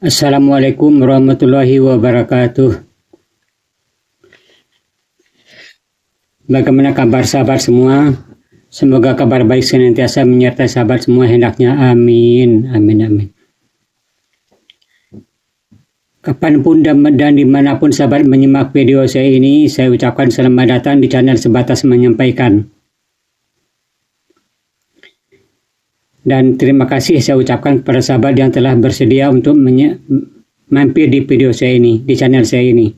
Assalamualaikum warahmatullahi wabarakatuh. Bagaimana kabar sahabat semua? Semoga kabar baik senantiasa menyertai sahabat semua hendaknya. Amin. Amin. Amin. Kapanpun dan dimanapun sahabat menyimak video saya ini, saya ucapkan selamat datang di channel Sebatas Menyampaikan. Dan terima kasih saya ucapkan kepada sahabat yang telah bersedia untuk mampir di video saya ini, di channel saya ini.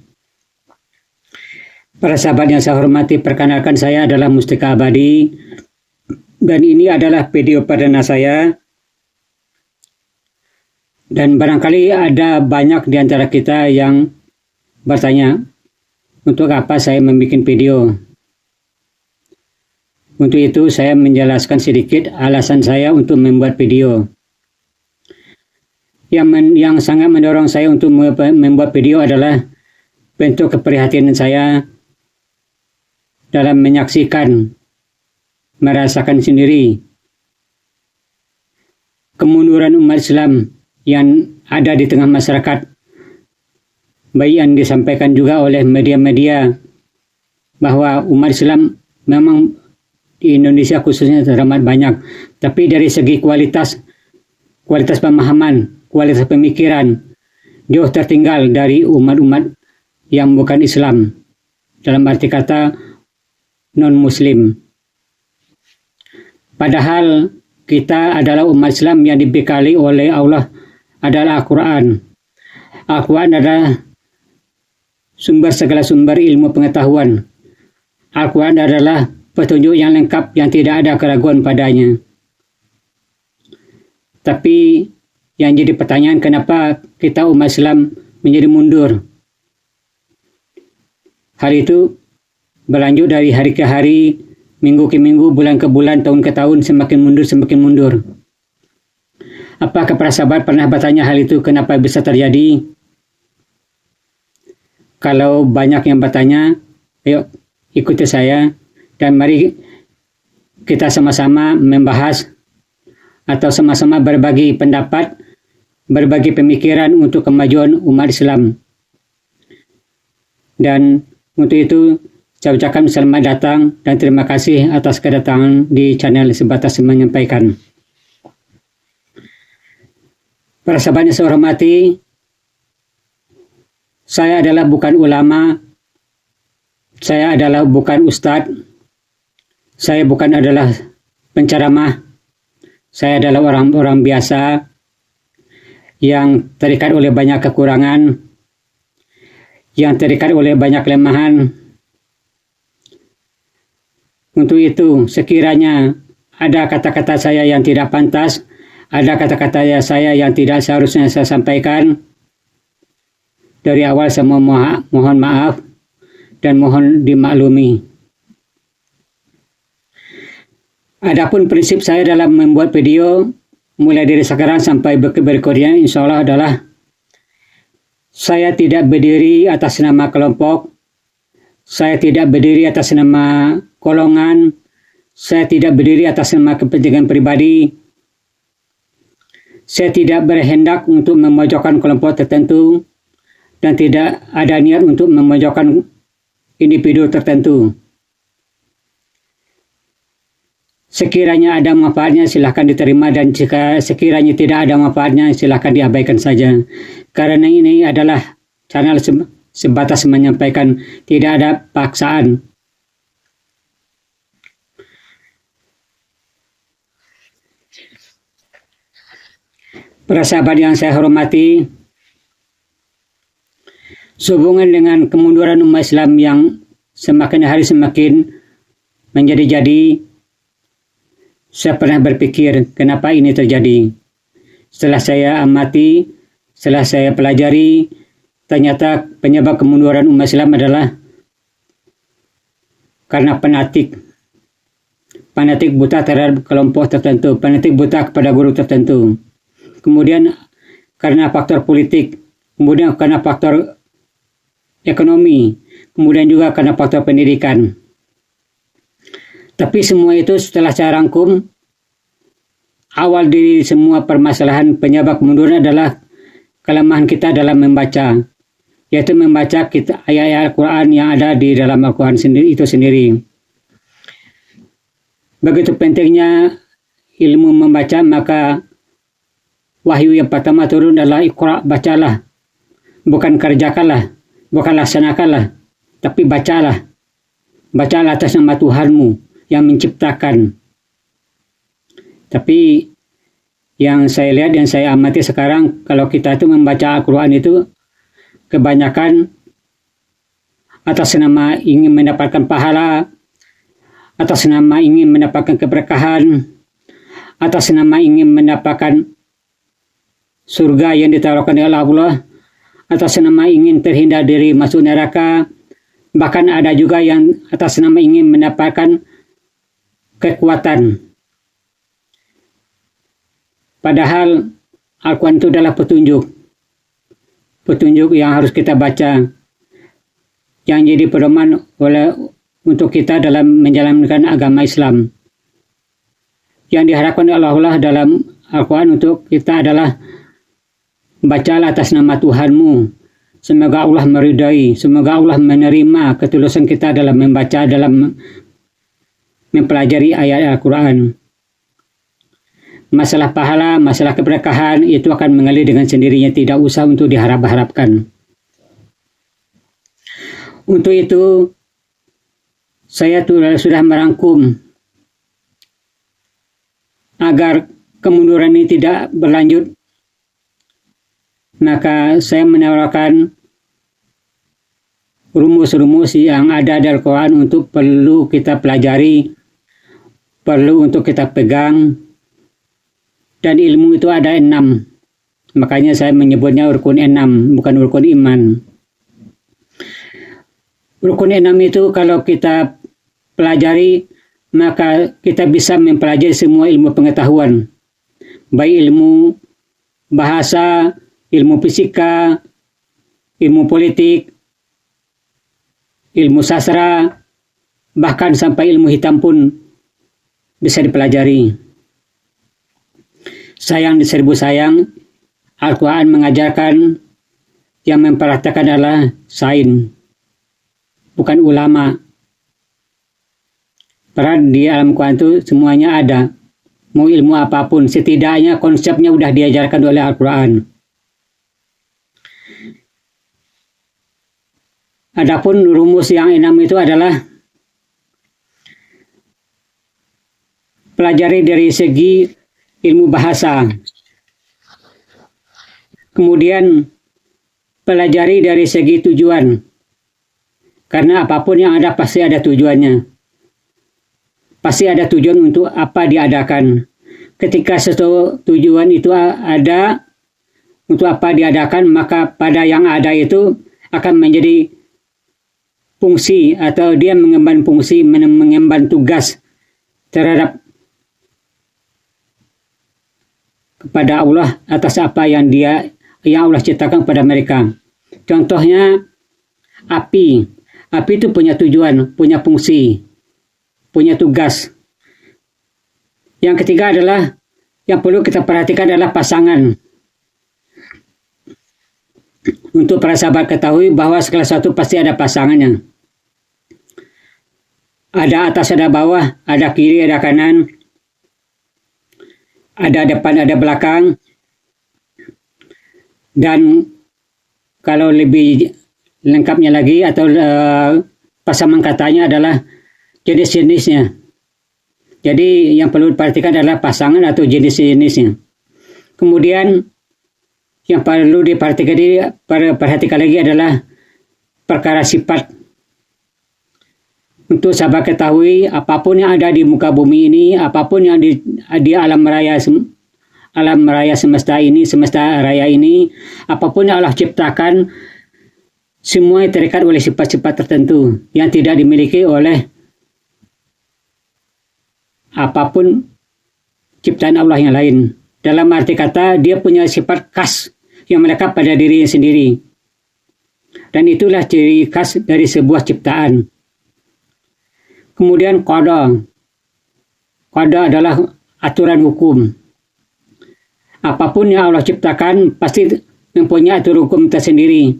Para sahabat yang saya hormati, perkenalkan saya adalah Mustika Abadi. Dan ini adalah video perdana saya. Dan barangkali ada banyak di antara kita yang bertanya, untuk apa saya membuat video? Untuk itu saya menjelaskan sedikit alasan saya untuk membuat video. Yang sangat mendorong saya untuk membuat video adalah bentuk keprihatinan saya dalam menyaksikan, merasakan sendiri kemunduran umat Islam yang ada di tengah masyarakat, baik yang disampaikan juga oleh media-media bahwa umat Islam memang di Indonesia khususnya teramat banyak, tapi dari segi kualitas pemahaman, kualitas pemikiran jauh tertinggal dari umat-umat yang bukan Islam, dalam arti kata non-Muslim. Padahal kita adalah umat Islam yang dibekali oleh Allah adalah Al-Quran. Al-Quran adalah segala sumber ilmu pengetahuan. Al-Quran adalah petunjuk yang lengkap yang tidak ada keraguan padanya. Tapi yang jadi pertanyaan, kenapa kita umat Islam menjadi mundur? Hal itu berlanjut dari hari ke hari, minggu ke minggu, bulan ke bulan, tahun ke tahun, semakin mundur. Apakah para sahabat pernah bertanya hal itu, kenapa bisa terjadi? Kalau banyak yang bertanya, ayo ikuti saya dan mari kita sama-sama membahas atau sama-sama berbagi pendapat, berbagi pemikiran untuk kemajuan umat Islam. Dan untuk itu saya ucapkan selamat datang dan terima kasih atas kedatangan di channel Sebatas Menyampaikan. Para sahabat yang saya hormati, saya adalah bukan ulama, saya adalah bukan ustadz, saya bukan adalah penceramah, saya adalah orang-orang biasa yang terikat oleh banyak kekurangan, yang terikat oleh banyak kelemahan. Untuk itu, sekiranya ada kata-kata saya yang tidak pantas, ada kata-kata saya yang tidak seharusnya saya sampaikan, dari awal saya mohon maaf dan mohon dimaklumi. Adapun prinsip saya dalam membuat video, mulai dari sekarang sampai berikutnya, insya Allah adalah saya tidak berdiri atas nama kelompok, saya tidak berdiri atas nama golongan, saya tidak berdiri atas nama kepentingan pribadi. Saya tidak berhendak untuk memojokkan kelompok tertentu dan tidak ada niat untuk memojokkan individu tertentu. Sekiranya ada manfaatnya silahkan diterima, dan jika sekiranya tidak ada manfaatnya silahkan diabaikan saja. Karena ini adalah channel Sebatas Menyampaikan, tidak ada paksaan. Para sahabat yang saya hormati, sehubungan dengan kemunduran umat Islam yang semakin hari semakin menjadi-jadi, saya pernah berpikir kenapa ini terjadi. Setelah saya amati, setelah saya pelajari, ternyata penyebab kemunduran umat Islam adalah karena fanatik buta terhadap kelompok tertentu, fanatik buta kepada guru tertentu. Kemudian karena faktor politik, kemudian karena faktor ekonomi, kemudian juga karena faktor pendidikan. Tapi semua itu setelah saya rangkum, awal dari semua permasalahan penyebab kemunduran adalah kelemahan kita dalam membaca, yaitu membaca ayat-ayat Al-Quran yang ada di dalam Al-Quran itu sendiri. Begitu pentingnya ilmu membaca, maka wahyu yang pertama turun adalah Iqra, bacalah. Bukan kerjakanlah, bukan laksanakanlah, tapi bacalah. Bacalah atas nama Tuhanmu yang menciptakan. Tapi yang saya lihat dan saya amati sekarang, kalau kita itu membaca Al-Quran itu kebanyakan atas nama ingin mendapatkan pahala, atas nama ingin mendapatkan keberkahan, atas nama ingin mendapatkan surga yang ditawarkan oleh Allah, atas nama ingin terhindar dari masuk neraka, bahkan ada juga yang atas nama ingin mendapatkan kekuatan. Padahal Al-Quran itu adalah petunjuk yang harus kita baca, yang jadi pedoman untuk kita dalam menjalankan agama Islam. Yang diharapkan oleh Allah dalam Al-Quran untuk kita adalah bacalah atas nama Tuhanmu. Semoga Allah meridai, semoga Allah menerima ketulusan kita dalam membaca, dalam mempelajari ayat Al-Quran. Masalah pahala, masalah keberkahan itu akan mengalir dengan sendirinya, tidak usah untuk diharap-harapkan. Untuk itu, saya sudah merangkum agar kemunduran ini tidak berlanjut, maka saya menawarkan rumus-rumus yang ada di Al-Quran untuk perlu kita pelajari, perlu untuk kita pegang. Dan ilmu itu ada 6. Makanya saya menyebutnya rukun 6, bukan rukun iman. Rukun 6 itu kalau kita pelajari, maka kita bisa mempelajari semua ilmu pengetahuan. Baik ilmu bahasa, ilmu fisika, ilmu politik, ilmu sastra, bahkan sampai ilmu hitam pun bisa dipelajari. Sayang di seribu sayang, Al-Quran mengajarkan yang mempraktikkan adalah sains, bukan ulama. Padahal di alam Quran itu semuanya ada. Mau ilmu apapun, setidaknya konsepnya sudah diajarkan oleh Al-Quran. Adapun rumus yang 6 itu adalah pelajari dari segi ilmu bahasa. Kemudian pelajari dari segi tujuan. Karena apapun yang ada pasti ada tujuannya. Pasti ada tujuan untuk apa diadakan. Ketika sesuatu tujuan itu ada untuk apa diadakan, maka pada yang ada itu akan menjadi fungsi atau dia mengemban fungsi, mengemban tugas terhadap kepada Allah atas apa yang Allah ciptakan pada mereka. Contohnya api. Api itu punya tujuan, punya fungsi, punya tugas. Yang ketiga adalah yang perlu kita perhatikan adalah pasangan. Untuk para sahabat ketahui bahwa segala sesuatu pasti ada pasangannya. Ada atas, ada bawah, ada kiri, ada kanan, ada depan, ada belakang. Dan kalau lebih lengkapnya lagi atau pasangan katanya adalah jenis-jenisnya. Jadi yang perlu diperhatikan adalah pasangan atau jenis-jenisnya. Kemudian yang perlu diperhatikan lagi adalah perkara sifat. Untuk sahabat ketahui, apapun yang ada di muka bumi ini, apapun yang di alam raya semesta ini, semesta raya ini, apapun yang Allah ciptakan, semua terikat oleh sifat-sifat tertentu yang tidak dimiliki oleh apapun ciptaan Allah yang lain. Dalam arti kata, dia punya sifat khas yang melekat pada dirinya sendiri. Dan itulah ciri khas dari sebuah ciptaan. Kemudian qada. Qada adalah aturan hukum. Apapun yang Allah ciptakan pasti mempunyai aturan hukum tersendiri.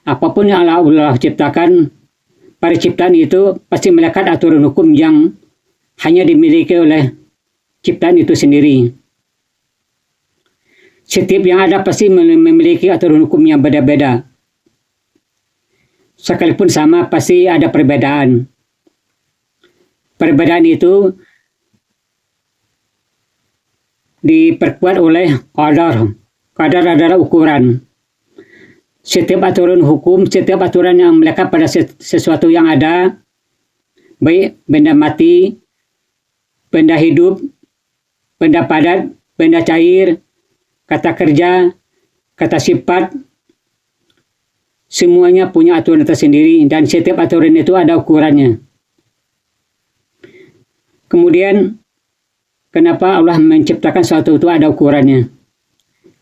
Apapun yang Allah ciptakan, pada ciptaan itu pasti melekat aturan hukum yang hanya dimiliki oleh ciptaan itu sendiri. Setiap yang ada pasti memiliki aturan hukum yang beda-beda. Sekalipun sama, pasti ada perbedaan. Perbedaan itu diperkuat oleh qadar. Qadar adalah ukuran. Setiap aturan hukum, setiap aturan yang melekat pada sesuatu yang ada, baik benda mati, benda hidup, benda padat, benda cair, kata kerja, kata sifat, semuanya punya aturan tersendiri dan setiap aturan itu ada ukurannya. Kemudian, kenapa Allah menciptakan sesuatu itu ada ukurannya?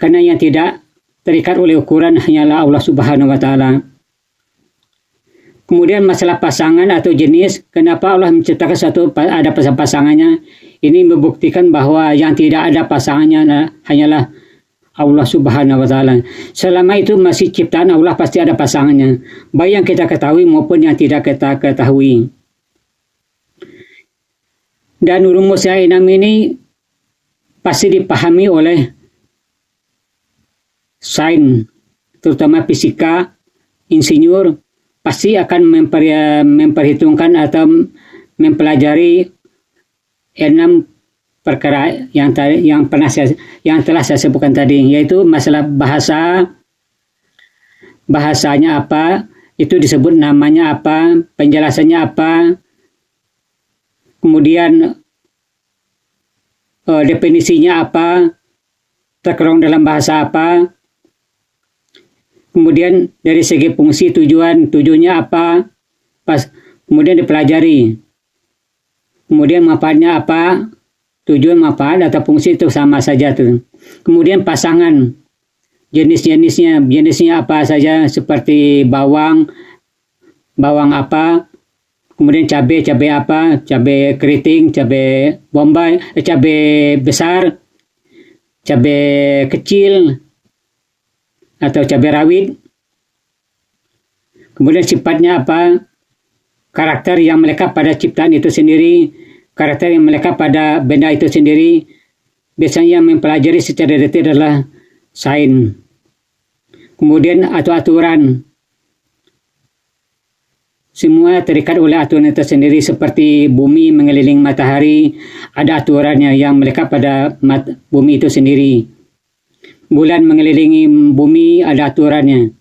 Karena yang tidak terikat oleh ukuran hanyalah Allah Subhanahu wa Ta'ala. Kemudian masalah pasangan atau jenis, kenapa Allah menciptakan sesuatu ada pasangannya? Ini membuktikan bahwa yang tidak ada pasangannya hanyalah Allah Subhanahu wa Ta'ala. Selama itu masih ciptaan Allah, pasti ada pasangannya, baik yang kita ketahui maupun yang tidak kita ketahui. Dan rumus yang enam ini pasti dipahami oleh sains, terutama fisika, insinyur, pasti akan memperhitungkan atau mempelajari 6 perkara yang telah saya sebutkan tadi, yaitu masalah bahasanya apa, itu disebut namanya apa, penjelasannya apa, kemudian definisinya apa, terkerong dalam bahasa apa, kemudian dari segi fungsi tujuannya apa, kemudian dipelajari, kemudian manfaatnya apa, tujuan, manfaat atau fungsi itu sama saja tuh. Kemudian pasangan, jenisnya apa saja, seperti bawang apa, kemudian cabai apa, cabai keriting, cabai bombay, cabai besar, cabai kecil, atau cabai rawit. Kemudian sifatnya apa, karakter yang melekat pada ciptaan itu sendiri, karakter yang melekat pada benda itu sendiri. Biasanya yang mempelajari secara detail adalah sains. Kemudian aturan, semua terikat oleh aturan itu sendiri, seperti bumi mengelilingi matahari, ada aturannya yang melekat pada bumi itu sendiri. Bulan mengelilingi bumi, ada aturannya,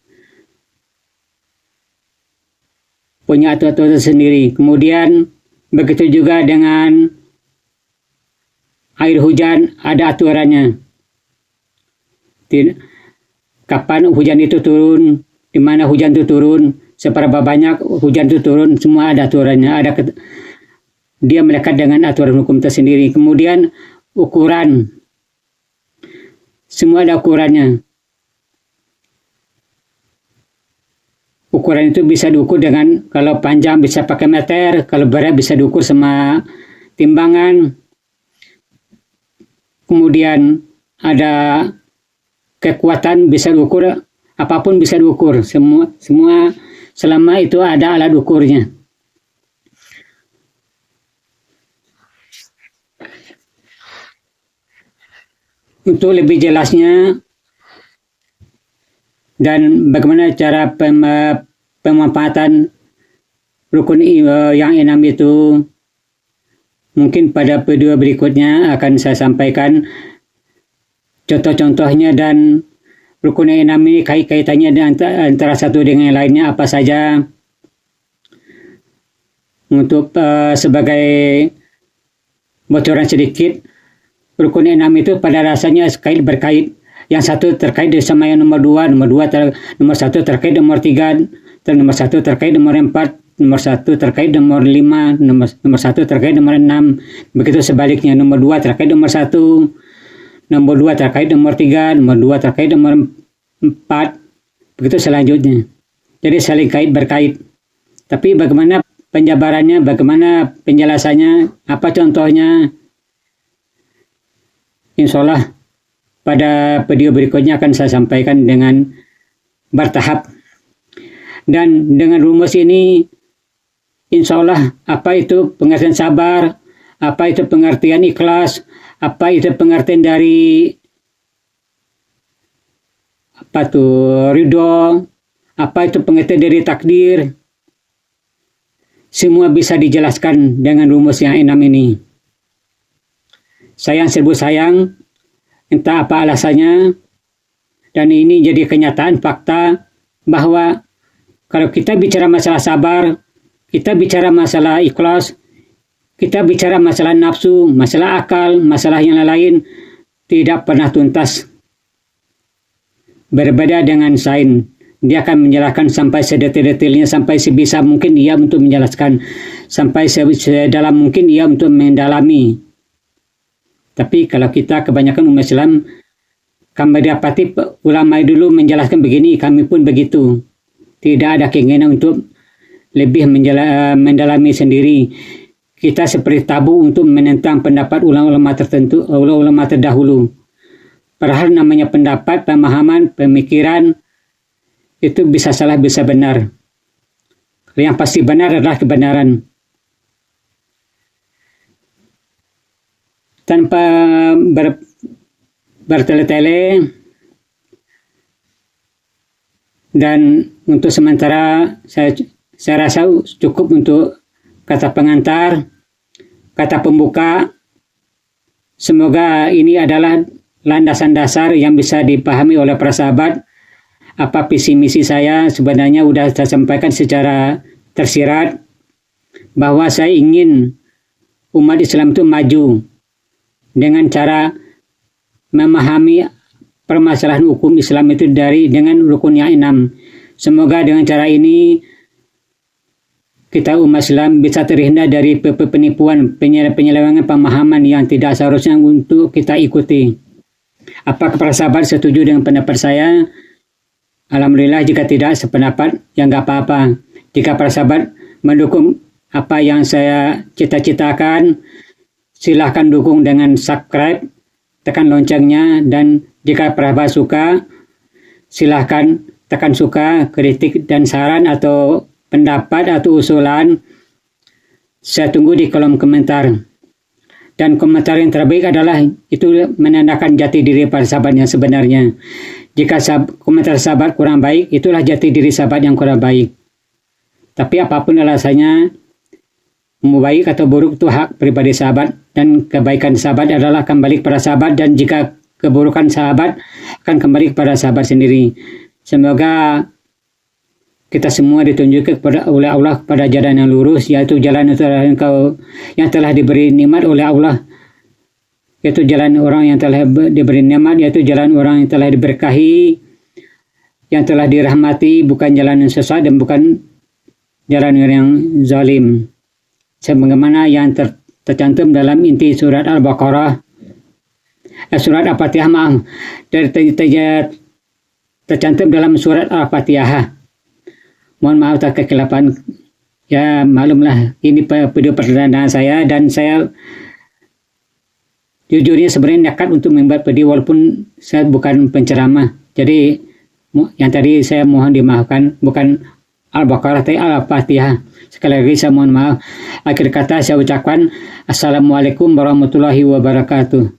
punya aturan sendiri. Kemudian begitu juga dengan air hujan, ada aturannya. Kapan hujan itu turun, di mana hujan itu turun, seberapa banyak hujan itu turun, semua ada aturannya. Dia melekat dengan aturan hukum tersendiri. Kemudian ukuran, semua ada ukurannya. Ukuran itu bisa diukur dengan, kalau panjang bisa pakai meter, kalau berat bisa diukur sama timbangan. Kemudian ada kekuatan bisa diukur, apapun bisa diukur, semua selama itu ada alat ukurnya. Untuk lebih jelasnya dan bagaimana cara pemanfaatan rukun yang 6 itu, mungkin pada video berikutnya akan saya sampaikan contoh-contohnya dan rukun yang 6 ini kaitannya antara satu dengan yang lainnya apa saja. Untuk sebagai bocoran sedikit, rukun yang 6 itu pada rasanya berkait. Yang satu terkait sama yang nomor 2, nomor 1 terkait nomor 3, nomor 1 terkait nomor 4, nomor 1 terkait nomor 5, nomor 1 terkait nomor 6. Begitu sebaliknya, nomor 2 terkait nomor 1, nomor 2 terkait nomor 3, nomor 2 terkait nomor 4. Begitu selanjutnya. Jadi saling berkait. Tapi bagaimana penjabarannya, bagaimana penjelasannya, apa contohnya? Insya Allah pada video berikutnya akan saya sampaikan dengan bertahap. Dan dengan rumus ini, insya Allah apa itu pengertian sabar, apa itu pengertian ikhlas, apa itu pengertian dari ridho, apa itu pengertian dari takdir, semua bisa dijelaskan dengan rumus yang 6 ini. Sayang serbu sayang, entah apa alasannya, dan ini jadi kenyataan fakta bahwa kalau kita bicara masalah sabar, kita bicara masalah ikhlas, kita bicara masalah nafsu, masalah akal, masalah yang lain, tidak pernah tuntas. Berbeda dengan sains, dia akan menjelaskan sampai sedetil-detilnya, sampai sebisa mungkin dia untuk menjelaskan, sampai sedalam mungkin dia untuk mendalami. Tapi kalau kita kebanyakan umat Islam, kami dapati ulama dulu menjelaskan begini, kami pun begitu. Tidak ada keinginan untuk lebih mendalami sendiri. Kita seperti tabu untuk menentang pendapat ulama-ulama tertentu, ulama terdahulu. Padahal namanya pendapat, pemahaman, pemikiran, itu bisa salah, bisa benar. Yang pasti benar adalah kebenaran. Tanpa bertele-tele, dan untuk sementara saya rasa cukup untuk kata pengantar, kata pembuka. Semoga ini adalah landasan dasar yang bisa dipahami oleh para sahabat. Apa visi misi saya sebenarnya sudah saya sampaikan secara tersirat, bahwa saya ingin umat Islam itu maju dengan cara memahami permasalahan hukum Islam itu dengan rukun yang 6. Semoga dengan cara ini kita umat Islam bisa terhindar dari penipuan, penyelewengan pemahaman yang tidak seharusnya untuk kita ikuti. Apakah para sahabat setuju dengan pendapat saya? Alhamdulillah. Jika tidak sependapat, ya nggak apa-apa. Jika para sahabat mendukung apa yang saya cita-citakan, silahkan dukung dengan subscribe, tekan loncengnya, dan jika para sahabat suka, silahkan tekan suka, kritik dan saran atau pendapat atau usulan. Saya tunggu di kolom komentar. Dan komentar yang terbaik adalah itu menandakan jati diri para sahabat yang sebenarnya. Jika komentar sahabat kurang baik, itulah jati diri sahabat yang kurang baik. Tapi apapun alasannya, mau baik atau buruk itu hak pribadi sahabat, dan kebaikan sahabat adalah kembali kepada sahabat, dan jika keburukan sahabat akan kembali kepada sahabat sendiri. Semoga kita semua ditunjukkan oleh Allah pada jalan yang lurus, yaitu jalan yang telah diberi nikmat oleh Allah, yaitu jalan orang yang telah diberi nikmat, yaitu jalan orang yang telah diberkahi, yang telah dirahmati, bukan jalan yang sesat dan bukan jalan yang zalim. Sebagaimana yang tercantum dalam inti surat Al-Baqarah, surat Al-Fatihah, tercantum dalam surat Al-Fatihah. Mohon maaf atas kekeliruan. Ya maklumlah, ini video perdana saya, dan saya jujurnya sebenarnya nekat untuk membuat video walaupun saya bukan penceramah. Jadi yang tadi saya mohon dimaafkan, bukan Al-Baqarah tapi Al-Fatihah. Sekali lagi saya mohon maaf. Akhir kata saya ucapkan Assalamualaikum warahmatullahi wabarakatuh.